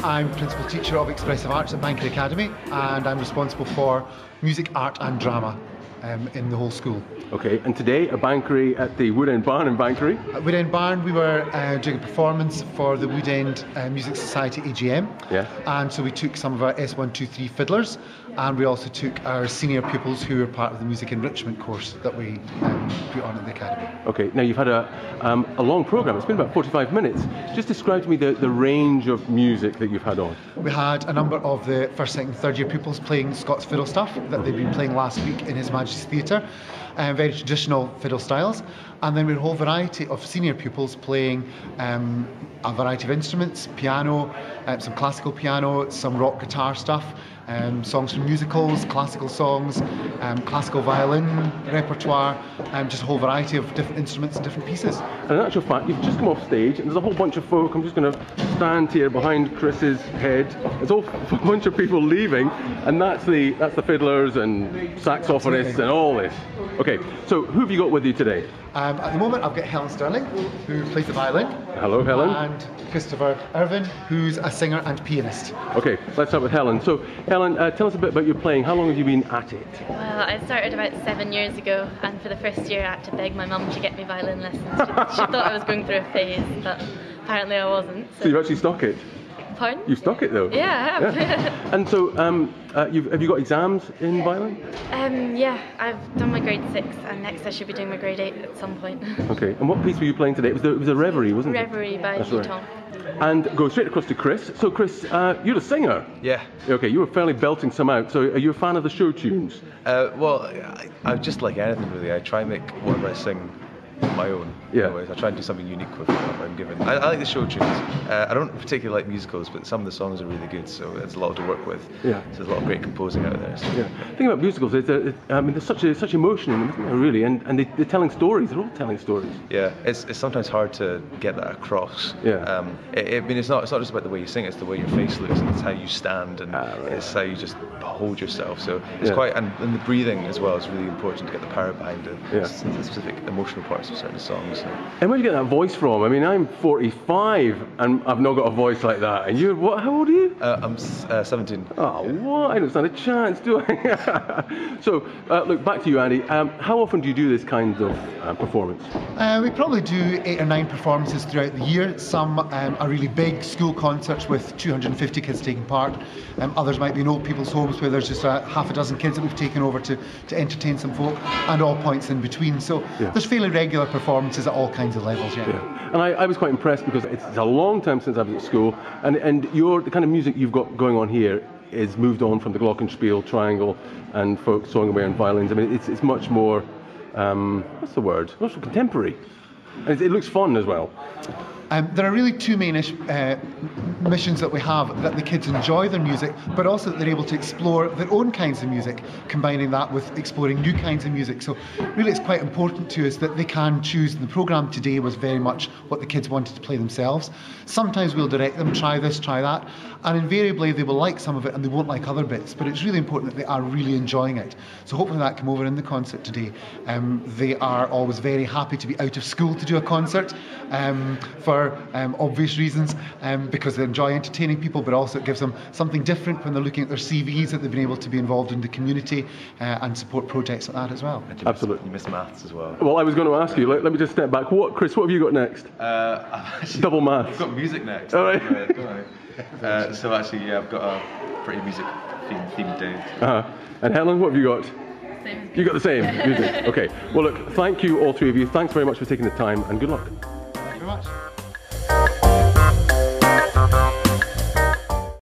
I'm Principal Teacher of Expressive Arts at Banchory Academy, and I'm responsible for music, art and drama in the whole school. Okay, and today at Banchory at the Wood End Barn in Banchory. At Wood End Barn we were doing a performance for the Wood End Music Society AGM. Yeah. And so we took some of our S123 fiddlers, and we also took our senior pupils who were part of the music enrichment course that we put on at the Academy. Okay, now you've had a long programme, it's been about 45 minutes. Just describe to me the range of music that you've had on. We had a number of the first, second, third year pupils playing Scots fiddle stuff that they've been playing last week in His Majesty's Theatre, very traditional fiddle styles. And then we had a whole variety of senior pupils playing a variety of instruments, piano, some classical piano, some rock guitar stuff, songs from musicals, classical songs, classical violin repertoire, just a whole variety of different instruments and different pieces. And in actual fact, you've just come off stage and there's a whole bunch of folk. I'm just going to stand here behind Chris's head. There's a whole bunch of people leaving, and that's the fiddlers and saxophonists and all this. Okay, so who have you got with you today? At the moment I've got Helen Sterling, who plays the violin. Hello, Helen. And Christopher Irvin, who's a singer and pianist. Okay, let's start with Helen. So Helen, tell us a bit about your playing. How long have you been at it? Well, I started about 7 years ago, and for the first year I had to beg my mum to get me violin lessons. She thought I was going through a phase, but apparently I wasn't. So you've actually stuck it? Pardon? You've stuck it though? Yeah, I have. Yeah. And so, have you got exams in violin? Yeah, I've done my grade 6, and next I should be doing my grade 8 at some point. Okay, and what piece were you playing today? It was a Reverie, wasn't it? Reverie by That's Right. And go straight across to Chris. So Chris, you're a singer? Yeah. Okay, you were fairly belting some out. So are you a fan of the show tunes? Well, I just like anything really. I try and make whatever I sing my own. Yeah. Always. I try and do something unique with whatever I'm given. I like the show tunes. I don't particularly like musicals, but some of the songs are really good, so there's a lot to work with. Yeah. So there's a lot of great composing out there. So. Yeah. The thing about musicals is that there's such emotion in them, isn't there, really? And they're telling stories. They're all telling stories. Yeah. It's sometimes hard to get that across. Yeah. I mean, it's not just about the way you sing. It's the way your face looks, and it's how you stand, and right. it's how you just hold yourself. So it's quite, and the breathing as well is really important to get the power behind the specific emotional parts of certain songs. And where do you get that voice from? I mean, I'm 45 and I've not got a voice like that. And you're what? How old are you? I'm 17. Oh, what? I don't stand a chance, do I? So, look, back to you, Andy. How often do you do this kind of performance? We probably do 8 or 9 performances throughout the year. Some are really big school concerts with 250 kids taking part. Others might be in old people's homes where there's just half a dozen kids that we've taken over to entertain some folk, and all points in between. So there's fairly regular performances at all kinds of levels. Yeah. And I was quite impressed because it's a long time since I was at school, and the kind of music you've got going on here is moved on from the glockenspiel, triangle, and folk sawing away on violins. I mean, it's much more, what's the word? Much more contemporary. And it looks fun as well. There are really two main missions that we have, that the kids enjoy their music, but also that they're able to explore their own kinds of music, combining that with exploring new kinds of music. So really it's quite important to us that they can choose. The programme today was very much what the kids wanted to play themselves. Sometimes we'll direct them, try this, try that, and invariably they will like some of it and they won't like other bits, but it's really important that they are really enjoying it. So hopefully that came over in the concert today. They are always very happy to be out of school to do a concert for obvious reasons, because they enjoy entertaining people, but also it gives them something different when they're looking at their CVs, that they've been able to be involved in the community and support projects like that as well. Absolutely. You missed maths as well. Well, I was going to ask you, let me just step back. Chris, what have you got next? Double maths. I've got music next. All right. So actually, yeah, I've got a pretty music themed day. And Helen, what have you got? Same. You got the same music. Okay. Well, look, thank you all three of you. Thanks very much for taking the time, and good luck. Thank you very much.